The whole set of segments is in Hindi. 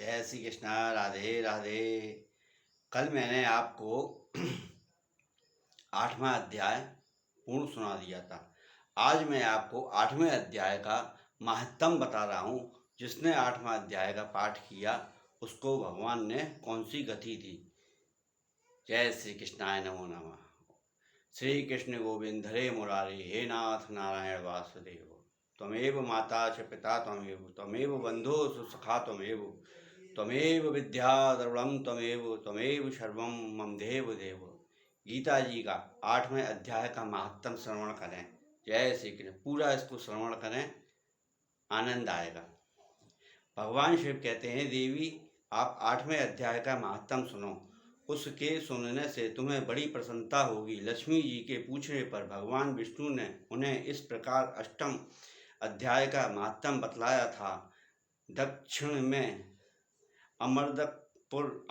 जय श्री कृष्णा। राधे राधे। कल मैंने आपको 8वां अध्याय पूर्ण सुना दिया था। आज मैं आपको 8वें अध्याय का महत्तम बता रहा हूँ। जिसने 8वां अध्याय का पाठ किया उसको भगवान ने कौन सी गति दी। जय श्री कृष्णाय नमो नमः। श्री कृष्ण गोविंद हरे मुरारी, हे नाथ नारायण वासुदेव। त्वमेव माता च पिता त्वमेव, त्वमेव बंधु सुसखा त्वमेव, त्वमेव विद्या द्रविणम त्वमेव, त्वमेव सर्वम मम देव देव। गीता जी का 8वें अध्याय का महत्तम श्रवण करें। जय श्री कृष्ण। पूरा इसको श्रवण करें, आनंद आएगा। भगवान शिव कहते हैं, देवी आप 8वें अध्याय का महत्तम सुनो। उसके सुनने से तुम्हें बड़ी प्रसन्नता होगी। लक्ष्मी जी के पूछने पर भगवान विष्णु ने उन्हें इस प्रकार 8वें अध्याय का महत्तम बतलाया था। दक्षिण में अमरदकपुर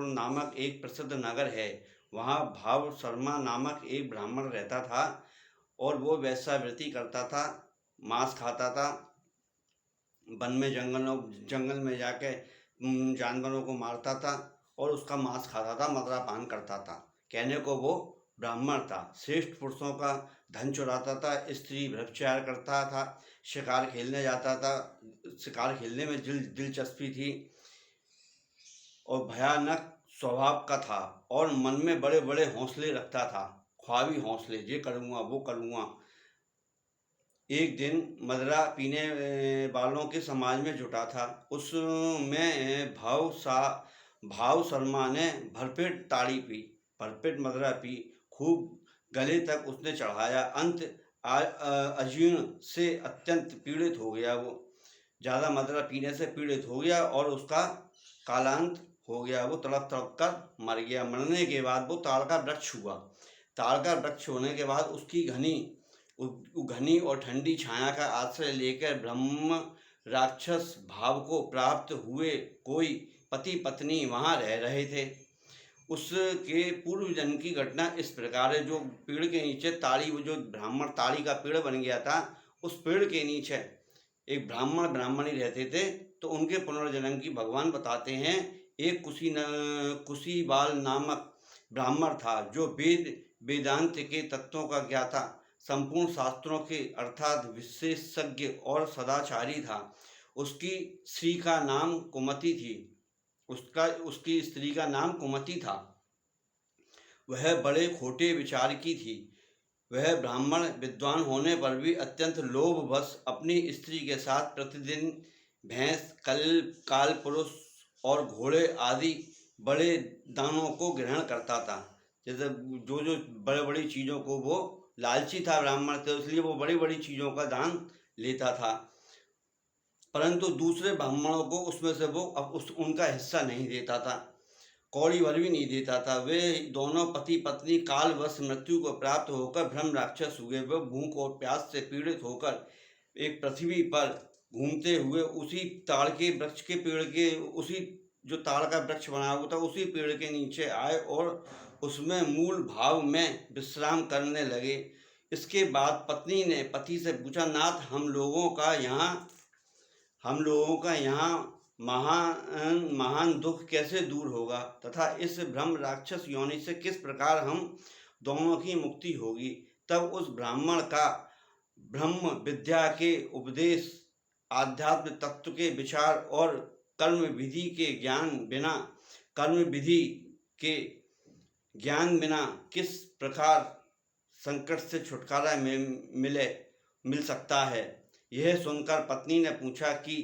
नामक एक प्रसिद्ध नगर है। वहाँ भाव शर्मा नामक एक ब्राह्मण रहता था और वो वैश्यावृत्ति करता था, मांस खाता था, वन में जंगल में जाके जानवरों को मारता था और उसका मांस खाता था, मदिरापान करता था। कहने को वो ब्राह्मण था। श्रेष्ठ पुरुषों का धन चुराता था, स्त्री व्यभिचार करता था, शिकार खेलने जाता था। शिकार खेलने में दिलचस्पी थी और भयानक स्वभाव का था और मन में बड़े बड़े हौसले रखता था, ख्वाबी हौसले, ये करूँगा वो करूँगा। एक दिन मदिरा पीने वालों के समाज में जुटा था। उसमें भाव शर्मा ने भरपेट ताड़ी पी, भरपेट मदिरा पी, खूब गले तक उसने चढ़ाया। अंत अजीर्ण से अत्यंत पीड़ित हो गया। वो ज़्यादा मदिरा पीने से पीड़ित हो गया और उसका कालांत हो गया। वो तड़प तड़प कर मर गया। मरने के बाद वो ताड़ का वृक्ष हुआ। ताड़ का वृक्ष होने के बाद उसकी घनी और ठंडी छाया का आश्रय लेकर ब्रह्म राक्षस भाव को प्राप्त हुए कोई पति पत्नी वहाँ रह रहे थे। उसके पूर्व जन्म की घटना इस प्रकार है। जो पेड़ के नीचे जो ब्राह्मण ताड़ी का पेड़ बन गया था, उस पेड़ के नीचे एक ब्राह्मणी रहते थे। तो उनके पुनर्जन्म की भगवान बताते हैं। एक कुशीबाल नामक ब्राह्मण था जो वेदांत के तत्वों का ज्ञाता, संपूर्ण शास्त्रों के अर्थात विशेषज्ञ और सदाचारी था। उसकी स्त्री का नाम कुमति थी। उसकी स्त्री का नाम कुमति था। वह बड़े खोटे विचार की थी। वह ब्राह्मण विद्वान होने पर भी अत्यंत लोभवश अपनी स्त्री के साथ प्रतिदिन भैंस, कालपुरुष और घोड़े आदि बड़े दानों को ग्रहण करता था। जैसे जो बड़े बड़ी चीज़ों को, वो लालची था ब्राह्मण, तो इसलिए वो बड़ी बड़ी चीज़ों का दान लेता था। परंतु दूसरे ब्राह्मणों को उसमें से वो उनका हिस्सा नहीं देता था, कौड़ी भर भी नहीं देता था। वे दोनों पति पत्नी कालवश मृत्यु को प्राप्त होकर ब्रह्म राक्षस हुए। वे भूख और प्यास से पीड़ित होकर एक पृथ्वी पर घूमते हुए उसी ताड़ के वृक्ष के पेड़ के, उसी जो ताड़ का वृक्ष बना हुआ था उसी पेड़ के नीचे आए और उसमें मूल भाव में विश्राम करने लगे। इसके बाद पत्नी ने पति से पूछा, नाथ हम लोगों का यहाँ महान दुख कैसे दूर होगा तथा इस ब्रह्म राक्षस योनि से किस प्रकार हम दोनों की मुक्ति होगी। तब उस ब्राह्मण का ब्रह्म विद्या के उपदेश, आध्यात्म तत्व के विचार और कर्म विधि के ज्ञान बिना किस प्रकार संकट से छुटकारा मिल सकता है। यह सुनकर पत्नी ने पूछा कि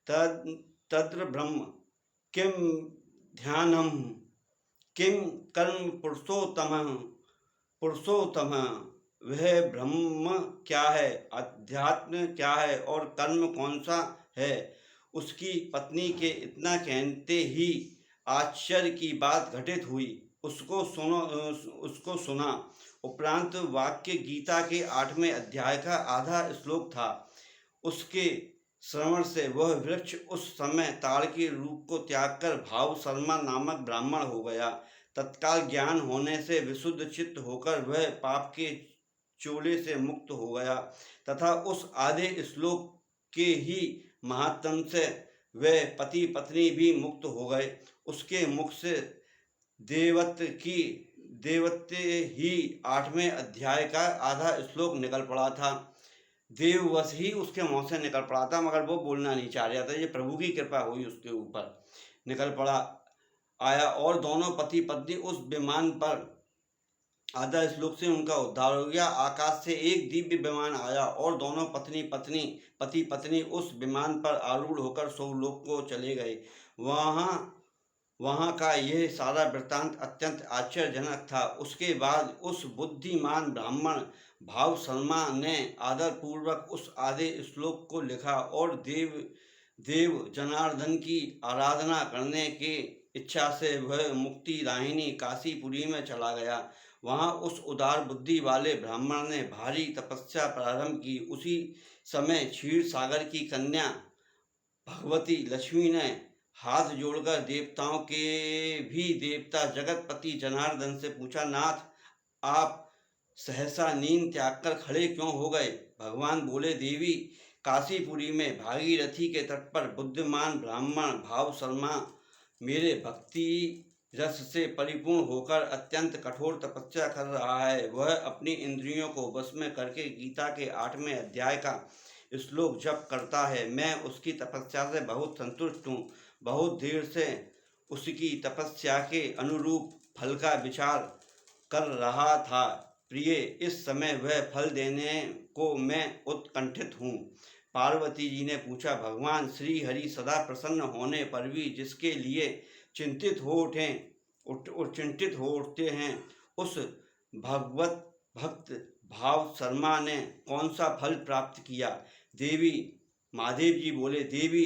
तत्र ब्रह्म किम ध्यानम किम कर्म पुरुषोत्तम, वह ब्रह्म क्या है, अध्यात्म क्या है और कर्म कौन सा है। उसकी पत्नी के इतना कहते ही आश्चर्य की बात घटित हुई। उसको सुना उपरांत वाक्य गीता के 8वें अध्याय का आधा श्लोक था। उसके श्रवण से वह वृक्ष उस समय ताड़ के रूप को त्याग कर भाव शर्मा नामक ब्राह्मण हो गया। तत्काल ज्ञान होने से विशुद्ध चित्त होकर वह पाप के चोले से मुक्त हो गया तथा उस आधे श्लोक के ही महात्म से वे पति पत्नी भी मुक्त हो गए। उसके मुख से देवत्व ही 8वें अध्याय का आधा श्लोक निकल पड़ा था। देववश ही उसके मुँह से निकल पड़ा था, मगर वो बोलना नहीं चाह रहा था। ये प्रभु की कृपा हुई, उसके ऊपर निकल पड़ा आया और दोनों पति पत्नी उस विमान पर, आधा श्लोक से उनका उद्धार हो गया। आकाश से एक दिव्य विमान आया और दोनों पति पत्नी उस विमान पर आरूढ़ होकर स्वर्गलोक को चले गए। वहाँ का यह सारा वृत्तांत अत्यंत आश्चर्यजनक था। उसके बाद उस बुद्धिमान ब्राह्मण भाव शर्मा ने आदर पूर्वक उस आधे श्लोक को लिखा और देव जनार्दन की आराधना करने की इच्छा से वह मुक्ति दाहिनी काशीपुरी में चला गया। वहाँ उस उदार बुद्धि वाले ब्राह्मण ने भारी तपस्या प्रारंभ की। उसी समय क्षीर सागर की कन्या भगवती लक्ष्मी ने हाथ जोड़कर देवताओं के भी देवता जगतपति जनार्दन से पूछा, नाथ, आप सहसा नींद त्याग कर खड़े क्यों हो गए? भगवान बोले, देवी, काशीपुरी में भागीरथी के तट पर बुद्धिमान ब्राह्मण भाव शर्मा मेरे भक्ति रस से परिपूर्ण होकर अत्यंत कठोर तपस्या कर रहा है। वह अपनी इंद्रियों को वश में करके गीता के 8वें अध्याय का श्लोक जप करता है। मैं उसकी तपस्या से बहुत संतुष्ट हूँ। बहुत देर से उसकी तपस्या के अनुरूप फल का विचार कर रहा था। प्रिय, इस समय वह फल देने को मैं उत्कंठित हूँ। पार्वती जी ने पूछा, भगवान श्री हरि सदा प्रसन्न होने पर भी जिसके लिए चिंतित हो उठते हैं, उस भगवत भक्त भाव शर्मा ने कौन सा फल प्राप्त किया? देवी, महादेव जी बोले, देवी,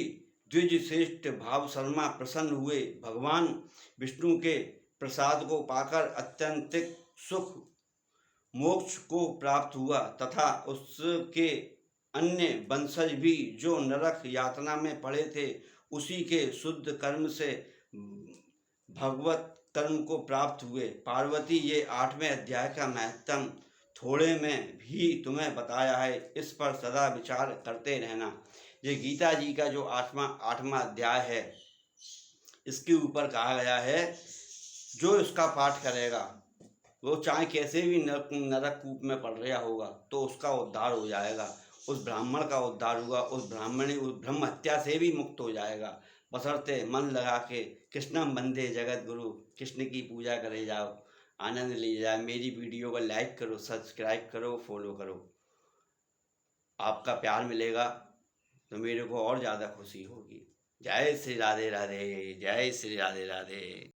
द्विज श्रेष्ठ भाव शर्मा प्रसन्न हुए। भगवान विष्णु के प्रसाद को पाकर अत्यंतिक सुख मोक्ष को प्राप्त हुआ तथा उसके अन्य वंशज भी जो नरक यातना में पड़े थे, उसी के शुद्ध कर्म से भगवत कर्म को प्राप्त हुए। पार्वती, ये 8वें अध्याय का महत्व थोड़े में भी तुम्हें बताया है, इस पर सदा विचार करते रहना। ये गीता जी का जो 8वां अध्याय है, इसके ऊपर कहा गया है, जो इसका पाठ करेगा वो चाहे कैसे भी नरक कूप में पड़ रहा होगा तो उसका उद्धार हो जाएगा। उस ब्राह्मण का उद्धार होगा, उस ब्राह्मणी उस ब्रह्म हत्या से भी मुक्त हो जाएगा, बशर्ते मन लगा के कृष्णम वंदे जगत गुरु, कृष्ण की पूजा करे जाओ, आनंद ले जाए। मेरी वीडियो को लाइक करो, सब्सक्राइब करो, फॉलो करो। आपका प्यार मिलेगा तो मेरे को और ज़्यादा खुशी होगी। जय श्री राधे राधे, जय श्री राधे राधे।